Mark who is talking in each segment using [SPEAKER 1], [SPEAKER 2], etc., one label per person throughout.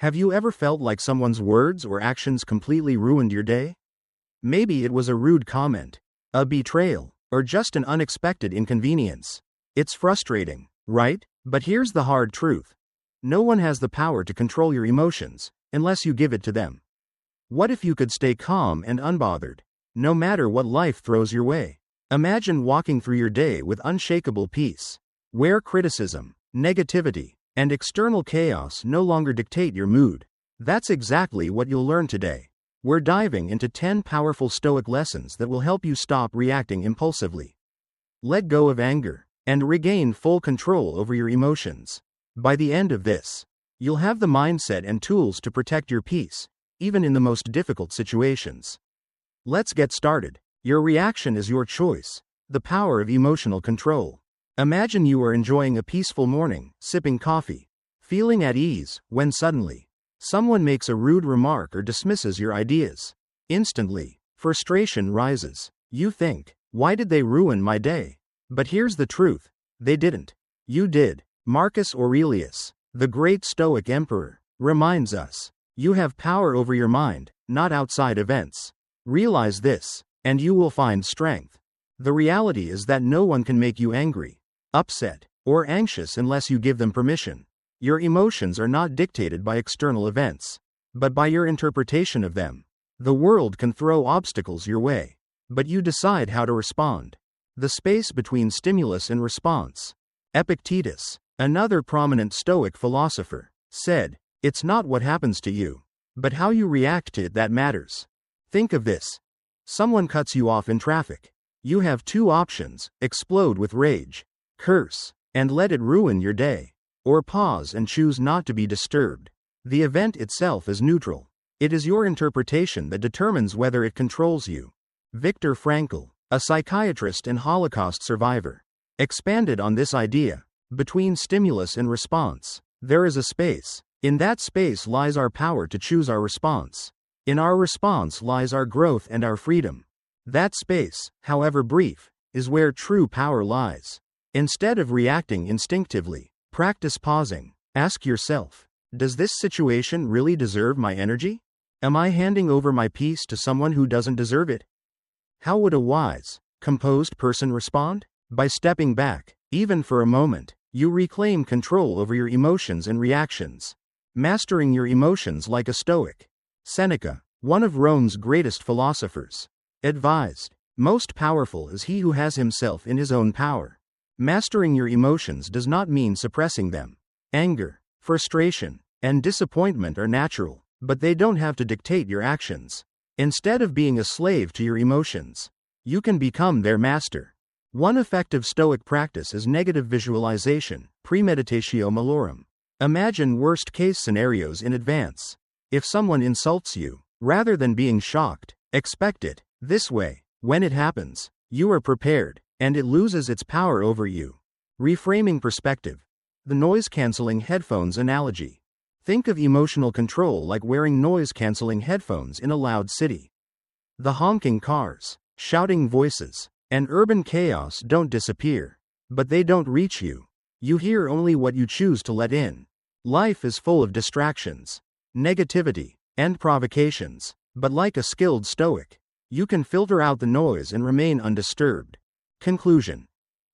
[SPEAKER 1] Have you ever felt like someone's words or actions completely ruined your day? Maybe it was a rude comment, a betrayal, or just an unexpected inconvenience. It's frustrating, right? But here's the hard truth. No one has the power to control your emotions, unless you give it to them. What if you could stay calm and unbothered, no matter what life throws your way? Imagine walking through your day with unshakable peace, where criticism, negativity, and external chaos no longer dictate your mood. That's exactly what you'll learn today. We're diving into 10 powerful Stoic lessons that will help you stop reacting impulsively, let go of anger, and regain full control over your emotions. By the end of this, you'll have the mindset and tools to protect your peace, even in the most difficult situations. Let's get started. Your reaction is your choice. The power of emotional control. Imagine you are enjoying a peaceful morning, sipping coffee, feeling at ease, when suddenly, someone makes a rude remark or dismisses your ideas. Instantly, frustration rises. You think, why did they ruin my day? But here's the truth. They didn't. You did. Marcus Aurelius, the great Stoic emperor, reminds us, you have power over your mind, not outside events. Realize this, and you will find strength. The reality is that no one can make you angry, upset, or anxious unless you give them permission. Your emotions are not dictated by external events, but by your interpretation of them. The world can throw obstacles your way, but you decide how to respond. The space between stimulus and response. Epictetus, another prominent Stoic philosopher, said, "It's not what happens to you, but how you react to it that matters." Think of this. Someone cuts you off in traffic. You have two options: explode with rage, curse, and let it ruin your day, or pause and choose not to be disturbed. The event itself is neutral. It is your interpretation that determines whether it controls you. Viktor Frankl, a psychiatrist and Holocaust survivor, expanded on this idea. Between stimulus and response, there is a space. In that space lies our power to choose our response. In our response lies our growth and our freedom. That space, however brief, is where true power lies. Instead of reacting instinctively, practice pausing. Ask yourself, does this situation really deserve my energy? Am I handing over my peace to someone who doesn't deserve it? How would a wise, composed person respond? By stepping back, even for a moment. You reclaim control over your emotions and reactions. Mastering your emotions like a Stoic. Seneca, one of Rome's greatest philosophers, advised, "Most powerful is he who has himself in his own power." Mastering your emotions does not mean suppressing them. Anger, frustration, and disappointment are natural, but they don't have to dictate your actions. Instead of being a slave to your emotions, you can become their master. One effective Stoic practice is negative visualization, premeditatio malorum. Imagine worst-case scenarios in advance. If someone insults you, rather than being shocked, expect it. This way, when it happens, you are prepared, and it loses its power over you. Reframing perspective. The noise-canceling headphones analogy. Think of emotional control like wearing noise-canceling headphones in a loud city. The honking cars, shouting voices, and urban chaos don't disappear, but they don't reach you. You hear only what you choose to let in. Life is full of distractions, negativity, and provocations, but like a skilled Stoic, you can filter out the noise and remain undisturbed. Conclusion.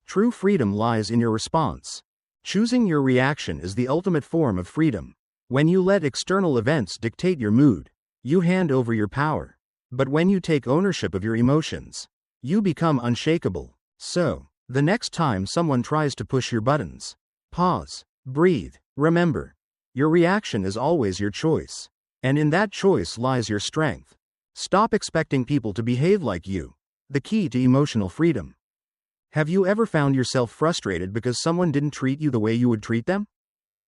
[SPEAKER 1] True freedom lies in your response. Choosing your reaction is the ultimate form of freedom. When you let external events dictate your mood, you hand over your power. But when you take ownership of your emotions, you become unshakable. So, the next time someone tries to push your buttons, pause, breathe. Remember, your reaction is always your choice, and in that choice lies your strength. Stop expecting people to behave like you. The key to emotional freedom. Have you ever found yourself frustrated because someone didn't treat you the way you would treat them?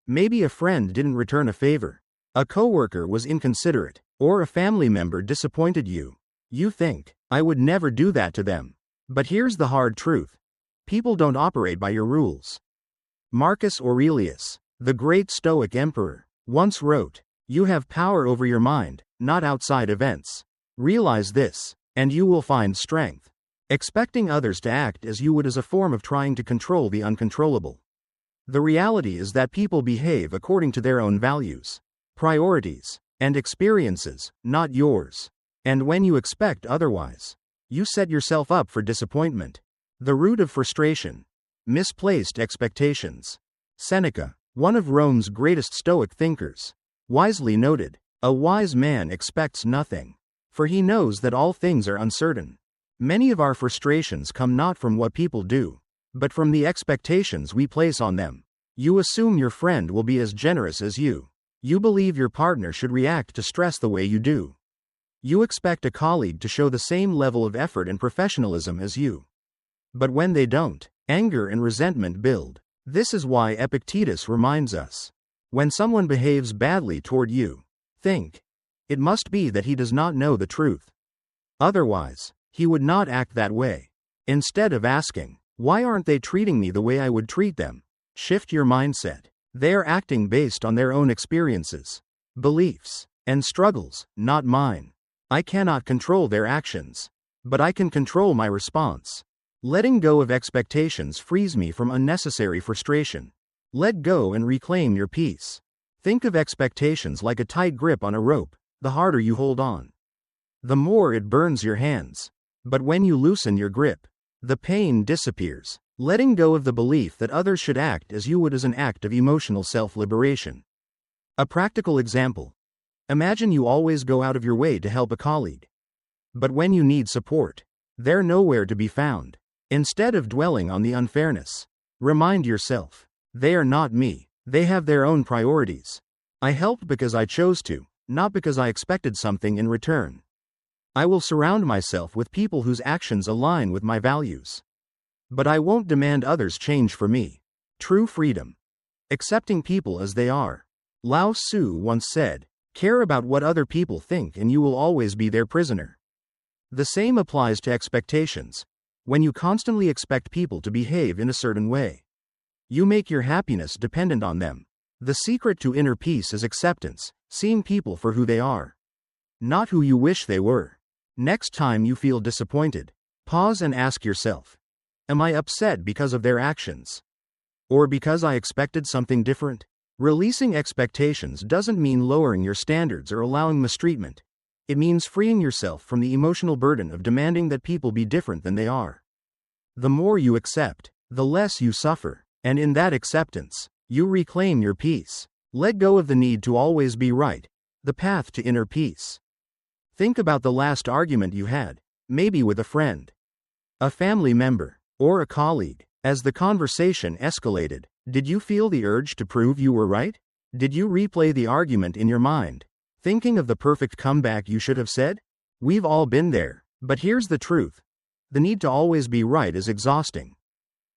[SPEAKER 1] Maybe a friend didn't return a favor, a coworker was inconsiderate, or a family member disappointed you. You think, I would never do that to them. But here's the hard truth. People don't operate by your rules. Marcus Aurelius, the great Stoic emperor, once wrote, "You have power over your mind, not outside events. Realize this, and you will find strength." Expecting others to act as you would is a form of trying to control the uncontrollable. The reality is that people behave according to their own values. priorities, and experiences, not yours. And when you expect otherwise, you set yourself up for disappointment. The root of frustration: misplaced expectations. Seneca, one of Rome's greatest Stoic thinkers, wisely noted, "A wise man expects nothing, for he knows that all things are uncertain." Many of our frustrations come not from what people do, but from the expectations we place on them. You assume your friend will be as generous as you. You believe your partner should react to stress the way you do. You expect a colleague to show the same level of effort and professionalism as you. But when they don't, anger and resentment build. This is why Epictetus reminds us: when someone behaves badly toward you, think, it must be that he does not know the truth. Otherwise, he would not act that way. Instead of asking, why aren't they treating me the way I would treat them? Shift your mindset. They are acting based on their own experiences, beliefs, and struggles, not mine. I cannot control their actions, but I can control my response. Letting go of expectations frees me from unnecessary frustration. Let go and reclaim your peace. Think of expectations like a tight grip on a rope. The harder you hold on, the more it burns your hands. But when you loosen your grip, the pain disappears. Letting go of the belief that others should act as you would is an act of emotional self-liberation. A practical example: imagine you always go out of your way to help a colleague. But when you need support, they're nowhere to be found. Instead of dwelling on the unfairness, remind yourself, they are not me. They have their own priorities. I helped because I chose to, not because I expected something in return. I will surround myself with people whose actions align with my values. But I won't demand others change for me. True freedom: accepting people as they are. Lao Tzu once said, "Care about what other people think and you will always be their prisoner." The same applies to expectations. When you constantly expect people to behave in a certain way, you make your happiness dependent on them. The secret to inner peace is acceptance, seeing people for who they are, not who you wish they were. Next time you feel disappointed, pause and ask yourself, am I upset because of their actions? Or because I expected something different? Releasing expectations doesn't mean lowering your standards or allowing mistreatment. It means freeing yourself from the emotional burden of demanding that people be different than they are. The more you accept, the less you suffer, and in that acceptance, you reclaim your peace. Let go of the need to always be right, the path to inner peace. Think about the last argument you had, maybe with a friend, a family member, or a colleague. As the conversation escalated, did you feel the urge to prove you were right? Did you replay the argument in your mind, thinking of the perfect comeback you should have said? We've all been there, but here's the truth. The need to always be right is exhausting,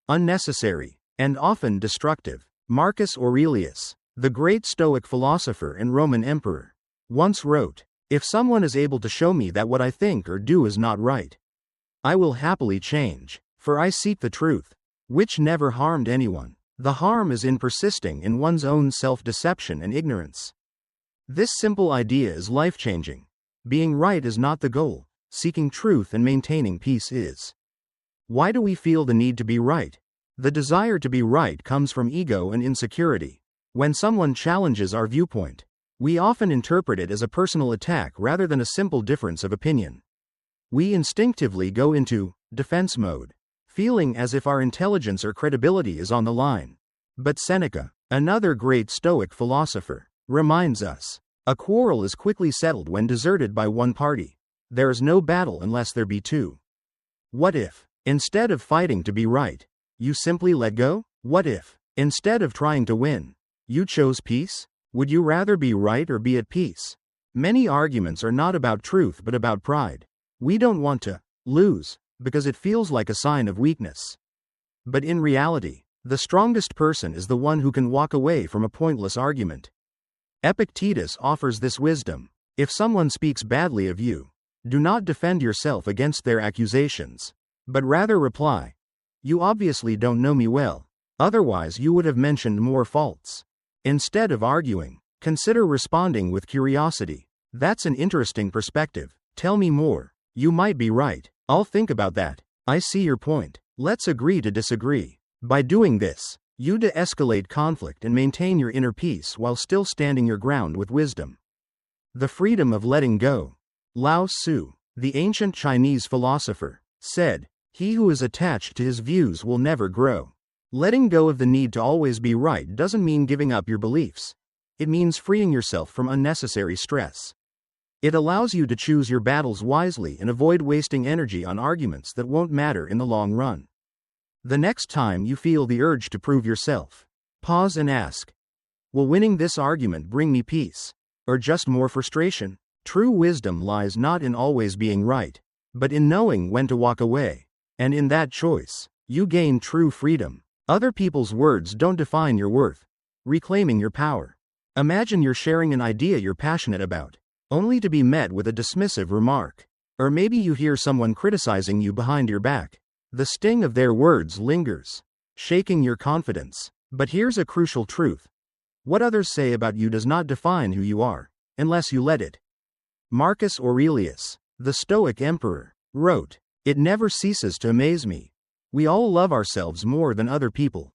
[SPEAKER 1] unnecessary, and often destructive. Marcus Aurelius, the great Stoic philosopher and Roman emperor, once wrote, "If someone is able to show me that what I think or do is not right, I will happily change, for I seek the truth, which never harmed anyone." The harm is in persisting in one's own self-deception and ignorance. This simple idea is life-changing. Being right is not the goal. Seeking truth and maintaining peace is. Why do we feel the need to be right? The desire to be right comes from ego and insecurity. When someone challenges our viewpoint, we often interpret it as a personal attack rather than a simple difference of opinion. We instinctively go into defense mode, feeling as if our intelligence or credibility is on the line. But Seneca, another great Stoic philosopher, reminds us, a quarrel is quickly settled when deserted by one party. There is no battle unless there be two. What if, instead of fighting to be right, you simply let go? What if, instead of trying to win, you chose peace? Would you rather be right or be at peace? Many arguments are not about truth but about pride. We don't want to lose because it feels like a sign of weakness. But in reality, the strongest person is the one who can walk away from a pointless argument. Epictetus offers this wisdom: if someone speaks badly of you, do not defend yourself against their accusations, but rather reply, "You obviously don't know me well, otherwise you would have mentioned more faults." Instead of arguing, consider responding with curiosity. That's an interesting perspective. Tell me more. You might be right. I'll think about that. I see your point. Let's agree to disagree. By doing this, You de-escalate conflict and maintain your inner peace while still standing your ground with wisdom. The freedom of letting go. Lao Tzu, the ancient Chinese philosopher, said, "He who is attached to his views will never grow." Letting go of the need to always be right doesn't mean giving up your beliefs. It means freeing yourself from unnecessary stress. It allows you to choose your battles wisely and avoid wasting energy on arguments that won't matter in the long run. The next time you feel the urge to prove yourself, pause and ask, will winning this argument bring me peace, or just more frustration? True wisdom lies not in always being right, but in knowing when to walk away. And in that choice, you gain true freedom. Other people's words don't define your worth. Reclaiming your power. Imagine you're sharing an idea you're passionate about, only to be met with a dismissive remark. Or maybe you hear someone criticizing you behind your back. The sting of their words lingers, shaking your confidence. But here's a crucial truth. What others say about you does not define who you are, unless you let it. Marcus Aurelius, the Stoic emperor, wrote, "It never ceases to amaze me. We all love ourselves more than other people,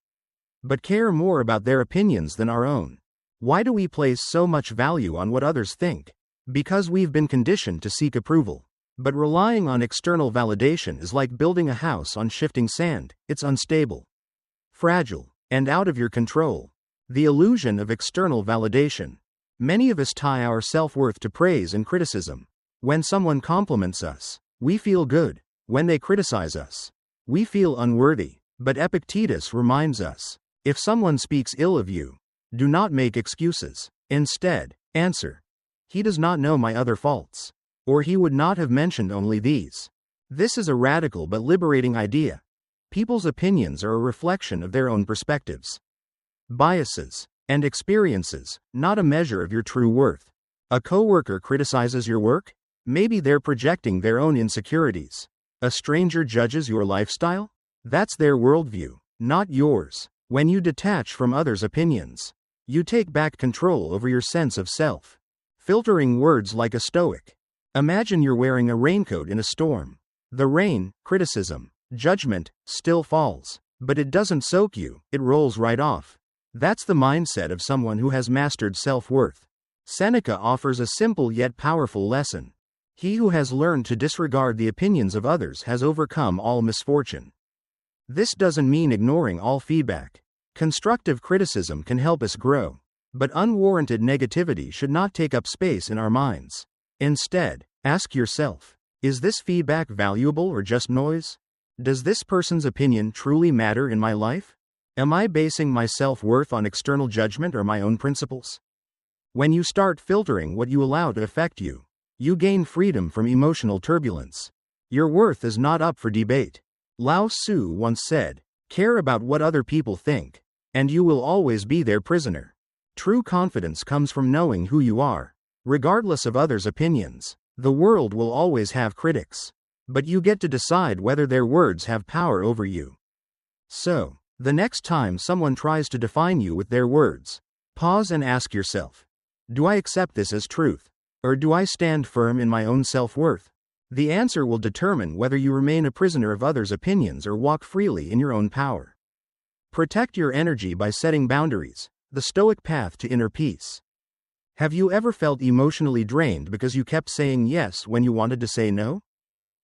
[SPEAKER 1] but care more about their opinions than our own. Why do we place so much value on what others think? Because we've been conditioned to seek approval. But relying on external validation is like building a house on shifting sand. It's unstable, fragile, and out of your control." The illusion of external validation. Many of us tie our self-worth to praise and criticism. When someone compliments us, we feel good. When they criticize us, we feel unworthy. But Epictetus reminds us, if someone speaks ill of you, do not make excuses. Instead, answer, "He does not know my other faults, or he would not have mentioned only these." This is a radical but liberating idea. People's opinions are a reflection of their own perspectives, biases, and experiences, not a measure of your true worth. A coworker criticizes your work? Maybe they're projecting their own insecurities. A stranger judges your lifestyle? That's their worldview, not yours. When you detach from others' opinions, you take back control over your sense of self. Filtering words like a Stoic. Imagine you're wearing a raincoat in a storm. The rain, criticism, judgment, still falls. But it doesn't soak you, it rolls right off. That's the mindset of someone who has mastered self-worth. Seneca offers a simple yet powerful lesson. He who has learned to disregard the opinions of others has overcome all misfortune. This doesn't mean ignoring all feedback. Constructive criticism can help us grow. But unwarranted negativity should not take up space in our minds. Instead, ask yourself, is this feedback valuable or just noise? Does this person's opinion truly matter in my life? Am I basing my self-worth on external judgment or my own principles? When you start filtering what you allow to affect you, you gain freedom from emotional turbulence. Your worth is not up for debate. Lao Tzu once said, "Care about what other people think, and you will always be their prisoner." True confidence comes from knowing who you are. Regardless of others' opinions, the world will always have critics. But you get to decide whether their words have power over you. So, the next time someone tries to define you with their words, pause and ask yourself, do I accept this as truth? Or do I stand firm in my own self-worth? The answer will determine whether you remain a prisoner of others' opinions or walk freely in your own power. Protect your energy by setting boundaries, the Stoic path to inner peace. Have you ever felt emotionally drained because you kept saying yes when you wanted to say no?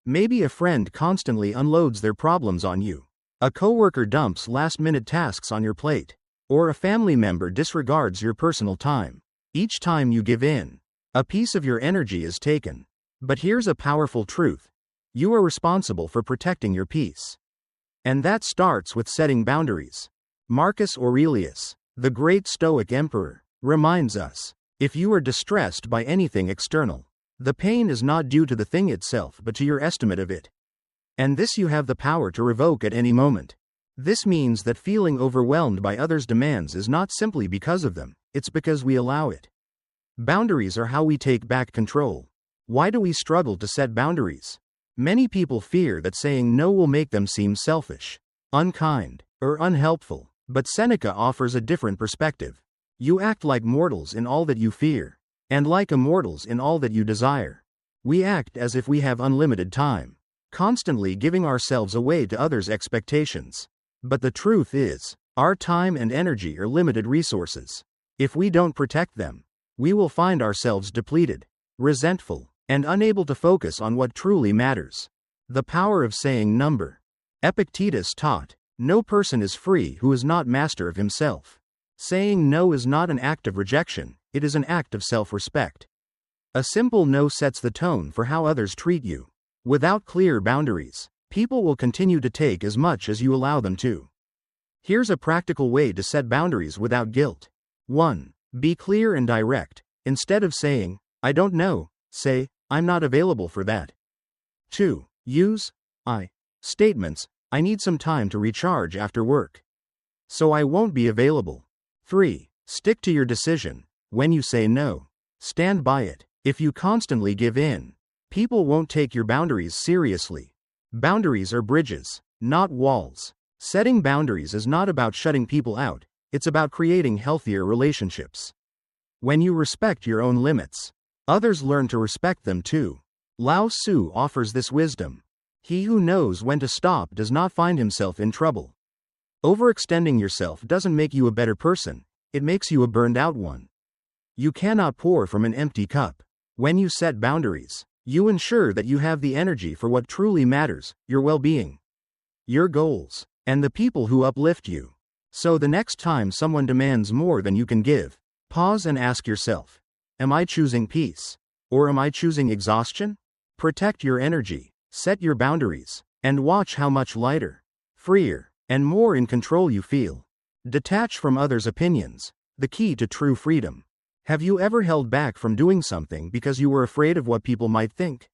[SPEAKER 1] Maybe a friend constantly unloads their problems on you. A coworker dumps last-minute tasks on your plate. Or a family member disregards your personal time. Each time you give in, a piece of your energy is taken. But here's a powerful truth. You are responsible for protecting your peace. And that starts with setting boundaries. Marcus Aurelius, the great Stoic emperor, reminds us, if you are distressed by anything external, the pain is not due to the thing itself but to your estimate of it. And this you have the power to revoke at any moment. This means that feeling overwhelmed by others' demands is not simply because of them, it's because we allow it. Boundaries are how we take back control. Why do we struggle to set boundaries? Many people fear that saying no will make them seem selfish, unkind, or unhelpful. But Seneca offers a different perspective. You act like mortals in all that you fear, and like immortals in all that you desire. We act as if we have unlimited time, constantly giving ourselves away to others' expectations. But the truth is, Our time and energy are limited resources. If we don't protect them, we will find ourselves depleted, resentful, and unable to focus on what truly matters. The power of saying no. Epictetus taught, no person is free who is not master of himself. Saying no is not an act of rejection, it is an act of self-respect. A simple no sets the tone for how others treat you. Without clear boundaries, people will continue to take as much as you allow them to. Here's a practical way to set boundaries without guilt. 1. Be clear and direct. Instead of saying, I don't know, say, I'm not available for that. 2. Use I statements. I need some time to recharge after work, so I won't be available. 3. Stick to your decision. When you say no, stand by it. If you constantly give in, people won't take your boundaries seriously. Boundaries are bridges, not walls. Setting boundaries is not about shutting people out, it's about creating healthier relationships. When you respect your own limits, others learn to respect them too. Lao Tzu offers this wisdom. He who knows when to stop does not find himself in trouble. Overextending yourself doesn't make you a better person, it makes you a burned out one. You cannot pour from an empty cup. When you set boundaries, you ensure that you have the energy for what truly matters, your well-being, your goals, and the people who uplift you. So the next time someone demands more than you can give, pause and ask yourself, am I choosing peace? Or am I choosing exhaustion? Protect your energy, set your boundaries, and watch how much lighter, freer, and more in control you feel. Detach from others' opinions, the key to true freedom. Have you ever held back from doing something because you were afraid of what people might think?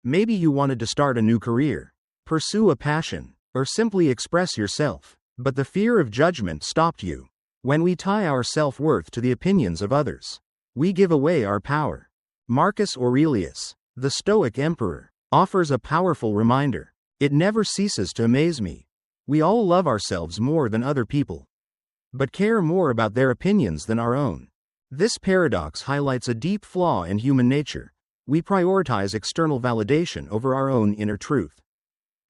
[SPEAKER 1] Maybe you wanted to start a new career, pursue a passion, or simply express yourself, but the fear of judgment stopped you. When we tie our self-worth to the opinions of others, we give away our power. Marcus Aurelius, the Stoic emperor, offers a powerful reminder. It never ceases to amaze me. We all love ourselves more than other people, but care more about their opinions than our own. This paradox highlights a deep flaw in human nature. We prioritize external validation over our own inner truth.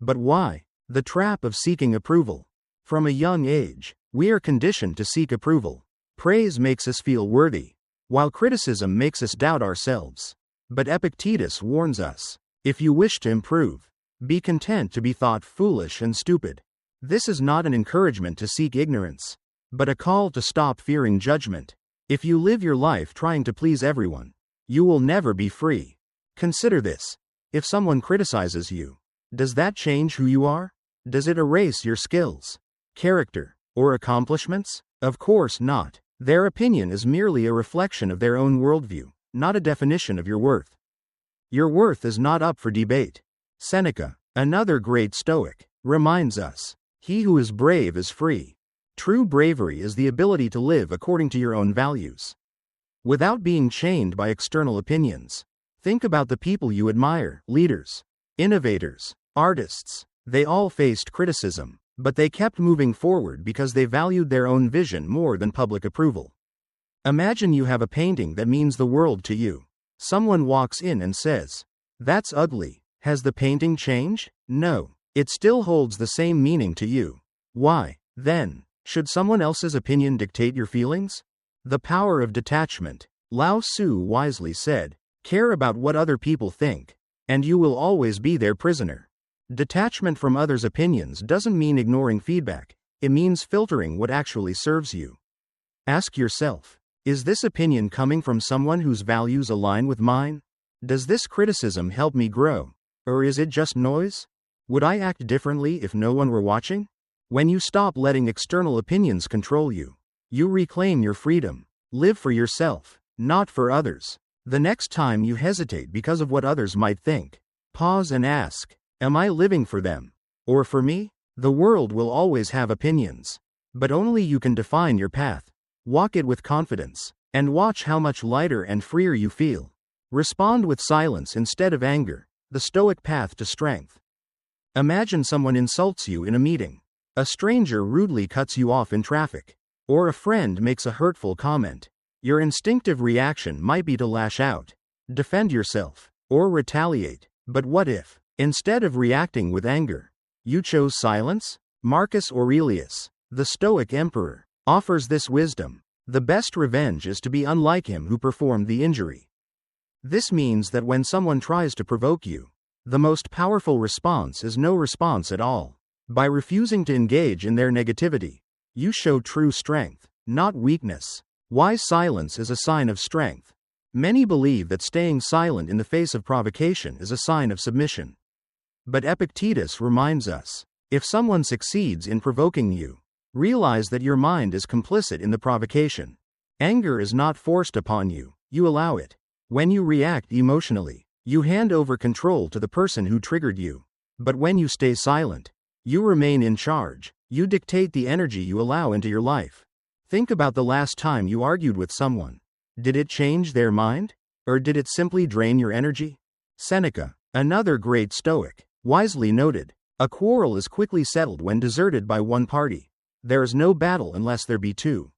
[SPEAKER 1] But why? The trap of seeking approval. From a young age, we are conditioned to seek approval. Praise makes us feel worthy, while criticism makes us doubt ourselves. But Epictetus warns us, if you wish to improve, be content to be thought foolish and stupid. This is not an encouragement to seek ignorance, but a call to stop fearing judgment. If you live your life trying to please everyone, you will never be free. Consider this. If someone criticizes you, does that change who you are? Does it erase your skills, character, or accomplishments? Of course not. Their opinion is merely a reflection of their own worldview, not a definition of your worth. Your worth is not up for debate. Seneca, another great Stoic, reminds us, he who is brave is free. True bravery is the ability to live according to your own values, without being chained by external opinions. Think about the people you admire, leaders, innovators, artists. They all faced criticism, but they kept moving forward because they valued their own vision more than public approval. Imagine you have a painting that means the world to you. Someone walks in and says, "That's ugly." Has the painting changed? No. It still holds the same meaning to you. Why, then, should someone else's opinion dictate your feelings? The power of detachment. Lao Tzu wisely said, care about what other people think, and you will always be their prisoner. Detachment from others' opinions doesn't mean ignoring feedback, it means filtering what actually serves you. Ask yourself, is this opinion coming from someone whose values align with mine? Does this criticism help me grow? Or is it just noise? Would I act differently if no one were watching? When you stop letting external opinions control you, you reclaim your freedom. Live for yourself, not for others. The next time you hesitate because of what others might think, pause and ask, am I living for them? Or for me? The world will always have opinions, but only you can define your path. Walk it with confidence, and watch how much lighter and freer you feel. Respond with silence instead of anger, the Stoic path to strength. Imagine someone insults you in a meeting. A stranger rudely cuts you off in traffic, or a friend makes a hurtful comment. Your instinctive reaction might be to lash out, defend yourself, or retaliate. But what if, instead of reacting with anger, you chose silence? Marcus Aurelius, the Stoic emperor, offers this wisdom. The best revenge is to be unlike him who performed the injury. This means that when someone tries to provoke you, the most powerful response is no response at all. By refusing to engage in their negativity, you show true strength, not weakness. Wise silence is a sign of strength. Many believe that staying silent in the face of provocation is a sign of submission. But Epictetus reminds us, if someone succeeds in provoking you, realize that your mind is complicit in the provocation. Anger is not forced upon you, you allow it. When you react emotionally, you hand over control to the person who triggered you. But when you stay silent, you remain in charge. You dictate the energy you allow into your life. Think about the last time you argued with someone. Did it change their mind? Or did it simply drain your energy? Seneca, another great Stoic, wisely noted, a quarrel is quickly settled when deserted by one party. There is no battle unless there be two.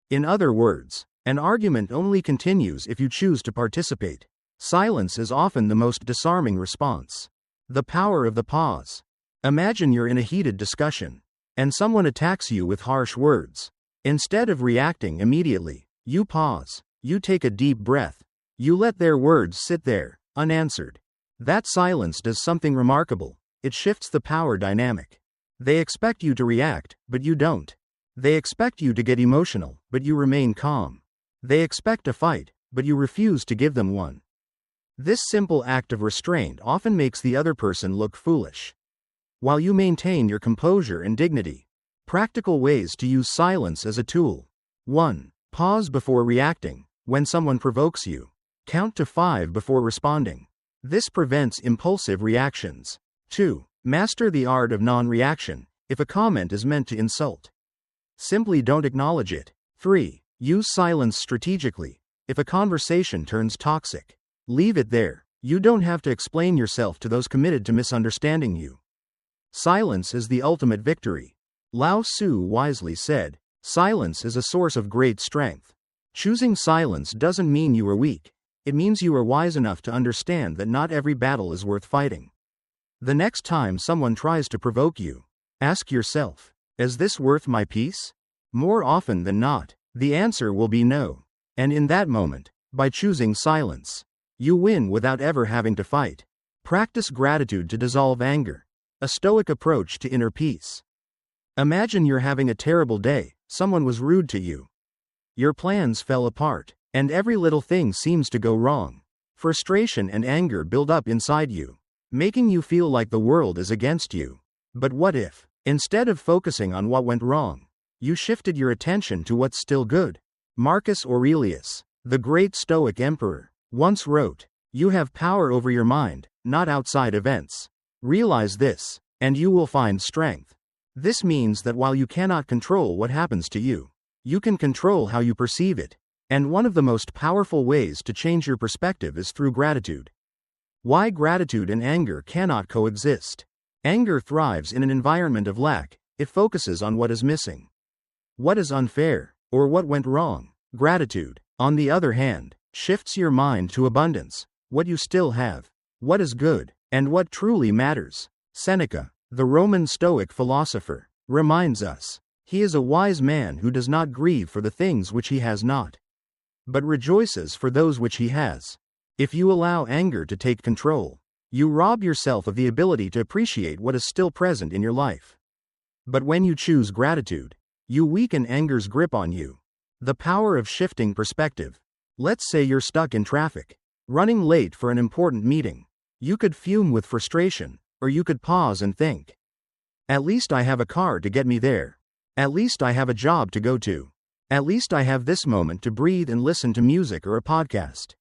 [SPEAKER 1] In other words, an argument only continues if you choose to participate. Silence is often the most disarming response. The power of the pause. Imagine you're in a heated discussion, and someone attacks you with harsh words. Instead of reacting immediately, you pause. You take a deep breath. You let their words sit there, unanswered. That silence does something remarkable. It shifts the power dynamic. They expect you to react, but you don't. They expect you to get emotional, but you remain calm. They expect a fight, but you refuse to give them one. This simple act of restraint often makes the other person look foolish, while you maintain your composure and dignity. Practical ways to use silence as a tool. 1. Pause before reacting. When someone provokes you, count to 5 before responding. This prevents impulsive reactions. 2. Master the art of non-reaction. If a comment is meant to insult, simply don't acknowledge it. 3. Use silence strategically. If a conversation turns toxic, leave it there. You don't have to explain yourself to those committed to misunderstanding you. Silence is the ultimate victory. Lao Tzu wisely said, "Silence is a source of great strength." Choosing silence doesn't mean you are weak. It means you are wise enough to understand that not every battle is worth fighting. The next time someone tries to provoke you, ask yourself, is this worth my peace? More often than not, the answer will be no. And in that moment, by choosing silence, you win without ever having to fight. Practice gratitude to dissolve anger. A Stoic approach to inner peace. Imagine you're having a terrible day, someone was rude to you. Your plans fell apart, and every little thing seems to go wrong. Frustration and anger build up inside you, making you feel like the world is against you. But what if, instead of focusing on what went wrong, you shifted your attention to what's still good? Marcus Aurelius, the great Stoic emperor, once wrote, "You have power over your mind, not outside events. Realize this, and you will find strength." This means that while you cannot control what happens to you, you can control how you perceive it. And one of the most powerful ways to change your perspective is through gratitude. Why gratitude and anger cannot coexist. Anger thrives in an environment of lack. It focuses on what is missing, what is unfair, or what went wrong. Gratitude, on the other hand, shifts your mind to abundance, what you still have, what is good, and what truly matters. Seneca, the Roman Stoic philosopher, reminds us, he is a wise man who does not grieve for the things which he has not, but rejoices for those which he has. If you allow anger to take control, you rob yourself of the ability to appreciate what is still present in your life. But when you choose gratitude, you weaken anger's grip on you. The power of shifting perspective. Let's say you're stuck in traffic, running late for an important meeting. You could fume with frustration, or you could pause and think, at least I have a car to get me there. At least I have a job to go to. At least I have this moment to breathe and listen to music or a podcast.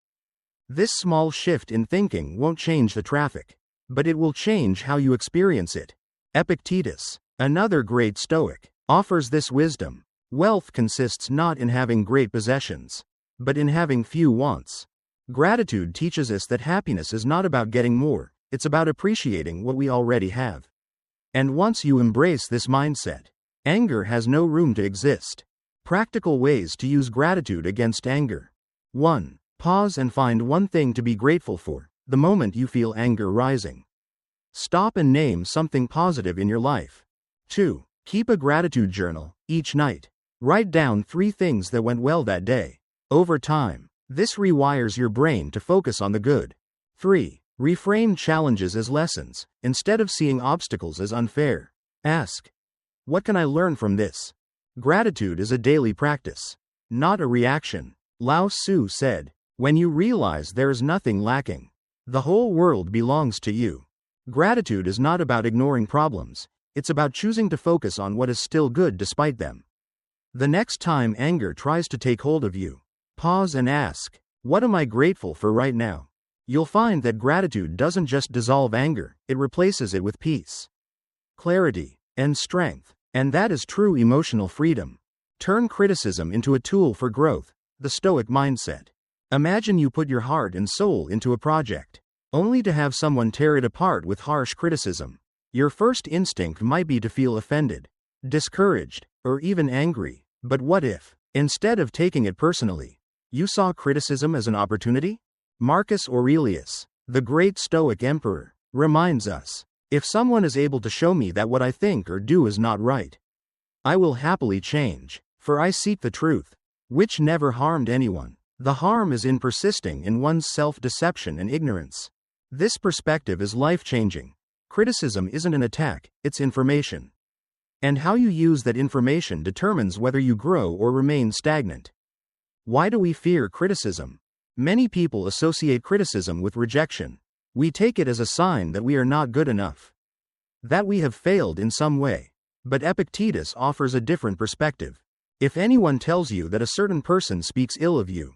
[SPEAKER 1] This small shift in thinking won't change the traffic, but it will change how you experience it. Epictetus, another great Stoic, offers this wisdom. Wealth consists not in having great possessions, but in having few wants. Gratitude teaches us that happiness is not about getting more, it's about appreciating what we already have. And once you embrace this mindset, anger has no room to exist. Practical ways to use gratitude against anger. 1. Pause and find one thing to be grateful for, the moment you feel anger rising. Stop and name something positive in your life. 2. Keep a gratitude journal each night. Write down 3 things that went well that day. Over time, this rewires your brain to focus on the good. 3. Reframe challenges as lessons, instead of seeing obstacles as unfair. Ask, what can I learn from this? Gratitude is a daily practice, not a reaction. Lao Tzu said, when you realize there is nothing lacking, the whole world belongs to you. Gratitude is not about ignoring problems, it's about choosing to focus on what is still good despite them. The next time anger tries to take hold of you, pause and ask, what am I grateful for right now? You'll find that gratitude doesn't just dissolve anger, it replaces it with peace, clarity, and strength. And that is true emotional freedom. Turn criticism into a tool for growth, the Stoic mindset. Imagine you put your heart and soul into a project, only to have someone tear it apart with harsh criticism. Your first instinct might be to feel offended, discouraged, or even angry. But what if, instead of taking it personally, you saw criticism as an opportunity? Marcus Aurelius, the great Stoic emperor, reminds us, if someone is able to show me that what I think or do is not right, I will happily change, for I seek the truth, which never harmed anyone. The harm is in persisting in one's self-deception and ignorance. This perspective is life-changing. Criticism isn't an attack, it's information. And how you use that information determines whether you grow or remain stagnant. Why do we fear criticism? Many people associate criticism with rejection. We take it as a sign that we are not good enough, that we have failed in some way. But Epictetus offers a different perspective. If anyone tells you that a certain person speaks ill of you,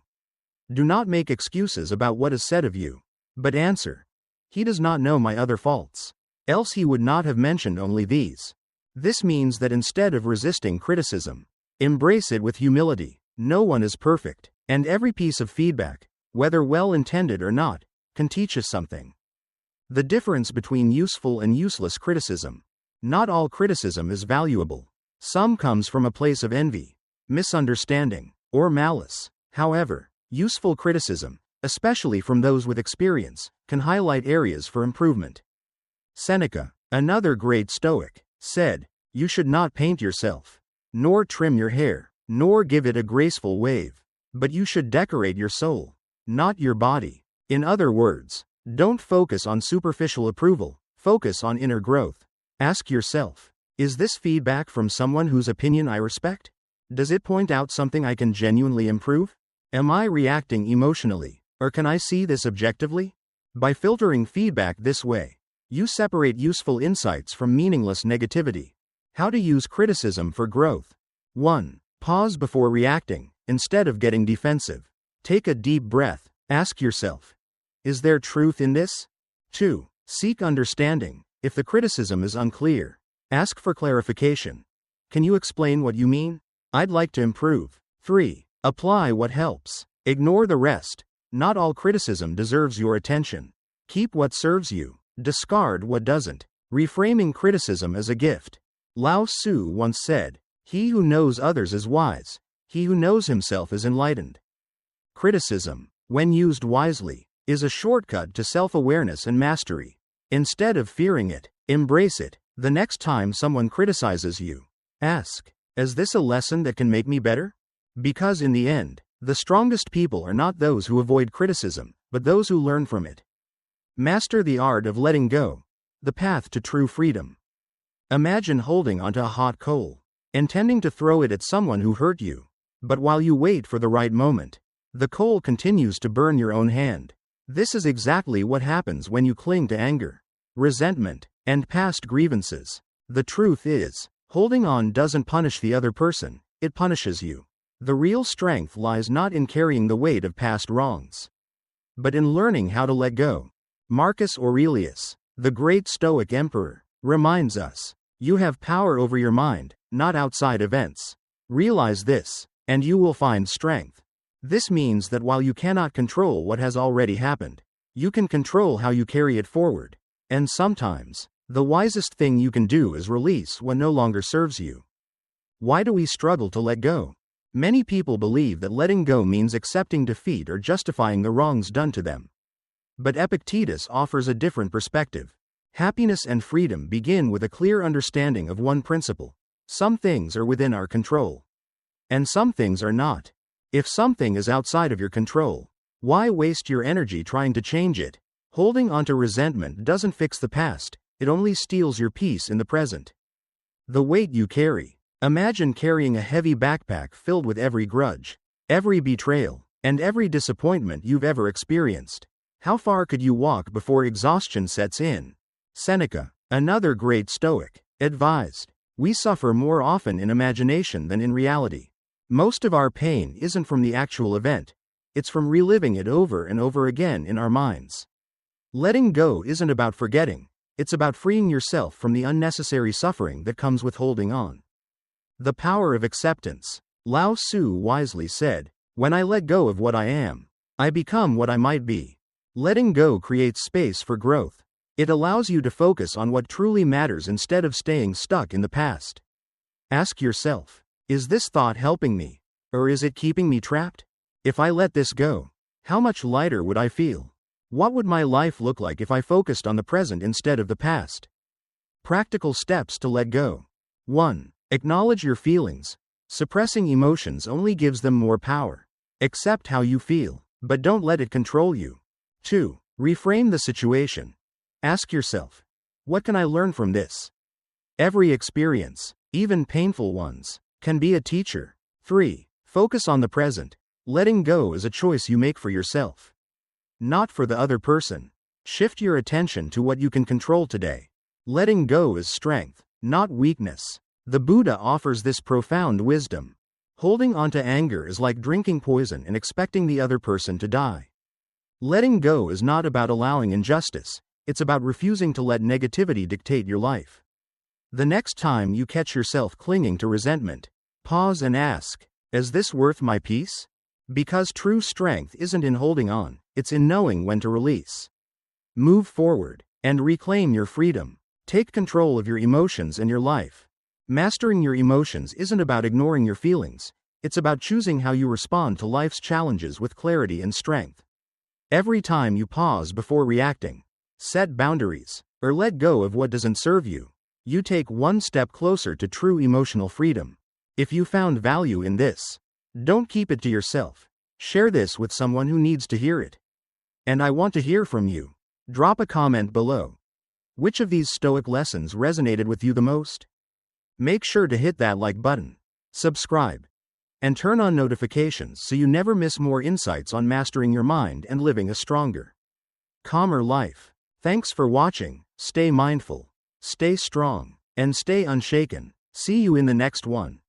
[SPEAKER 1] do not make excuses about what is said of you, but answer, he does not know my other faults, else he would not have mentioned only these. This means that instead of resisting criticism, embrace it with humility. No one is perfect, and every piece of feedback, whether well-intended or not, can teach us something. The difference between useful and useless criticism. Not all criticism is valuable. Some comes from a place of envy, misunderstanding, or malice. However, useful criticism, especially from those with experience, can highlight areas for improvement. Seneca, another great Stoic, said, you should not paint yourself, nor trim your hair, nor give it a graceful wave, but you should decorate your soul, not your body. In other words, don't focus on superficial approval, focus on inner growth. Ask yourself, is this feedback from someone whose opinion I respect? Does it point out something I can genuinely improve? Am I reacting emotionally, or can I see this objectively? By filtering feedback this way, you separate useful insights from meaningless negativity. How to use criticism for growth. 1. Pause before reacting, instead of getting defensive. Take a deep breath. Ask yourself, is there truth in this? 2. Seek understanding. If the criticism is unclear, ask for clarification. Can you explain what you mean? I'd like to improve. 3. Apply what helps. Ignore the rest. Not all criticism deserves your attention. Keep what serves you. Discard what doesn't. Reframing criticism as a gift. Lao Tzu once said, he who knows others is wise. He who knows himself is enlightened. Criticism, when used wisely, is a shortcut to self-awareness and mastery. Instead of fearing it, embrace it. The next time someone criticizes you, ask, is this a lesson that can make me better? Because in the end, the strongest people are not those who avoid criticism, but those who learn from it. Master the art of letting go. The path to true freedom. Imagine holding onto a hot coal, intending to throw it at someone who hurt you. But while you wait for the right moment, the coal continues to burn your own hand. This is exactly what happens when you cling to anger, resentment, and past grievances. The truth is, holding on doesn't punish the other person, it punishes you. The real strength lies not in carrying the weight of past wrongs, but in learning how to let go. Marcus Aurelius, the great Stoic emperor, reminds us, you have power over your mind, not outside events. Realize this, and you will find strength. This means that while you cannot control what has already happened, you can control how you carry it forward. And sometimes, the wisest thing you can do is release what no longer serves you. Why do we struggle to let go? Many people believe that letting go means accepting defeat or justifying the wrongs done to them. But Epictetus offers a different perspective. Happiness and freedom begin with a clear understanding of one principle. Some things are within our control, and some things are not. If something is outside of your control, why waste your energy trying to change it? Holding onto resentment doesn't fix the past, it only steals your peace in the present. The weight you carry. Imagine carrying a heavy backpack filled with every grudge, every betrayal, and every disappointment you've ever experienced. How far could you walk before exhaustion sets in? Seneca, another great Stoic, advised, "We suffer more often in imagination than in reality." Most of our pain isn't from the actual event, it's from reliving it over and over again in our minds. Letting go isn't about forgetting, it's about freeing yourself from the unnecessary suffering that comes with holding on. The power of acceptance. Lao Tzu wisely said, "When I let go of what I am, I become what I might be." Letting go creates space for growth. It allows you to focus on what truly matters instead of staying stuck in the past. Ask yourself, is this thought helping me? Or is it keeping me trapped? If I let this go, how much lighter would I feel? What would my life look like if I focused on the present instead of the past? Practical steps to let go. 1. Acknowledge your feelings. Suppressing emotions only gives them more power. Accept how you feel, but don't let it control you. 2. Reframe the situation. Ask yourself, what can I learn from this? Every experience, even painful ones, can be a teacher. 3. Focus on the present. Letting go is a choice you make for yourself, not for the other person. Shift your attention to what you can control today. Letting go is strength, not weakness. The Buddha offers this profound wisdom. Holding on to anger is like drinking poison and expecting the other person to die. Letting go is not about allowing injustice, it's about refusing to let negativity dictate your life. The next time you catch yourself clinging to resentment, pause and ask, is this worth my peace? Because true strength isn't in holding on, it's in knowing when to release. Move forward and reclaim your freedom. Take control of your emotions and your life. Mastering your emotions isn't about ignoring your feelings, it's about choosing how you respond to life's challenges with clarity and strength. Every time you pause before reacting, set boundaries, or let go of what doesn't serve you, you take one step closer to true emotional freedom. If you found value in this, don't keep it to yourself. Share this with someone who needs to hear it. And I want to hear from you. Drop a comment below. Which of these Stoic lessons resonated with you the most? Make sure to hit that like button, subscribe, and turn on notifications so you never miss more insights on mastering your mind and living a stronger, calmer life. Thanks for watching. Stay mindful, stay strong, and stay unshaken. See you in the next one.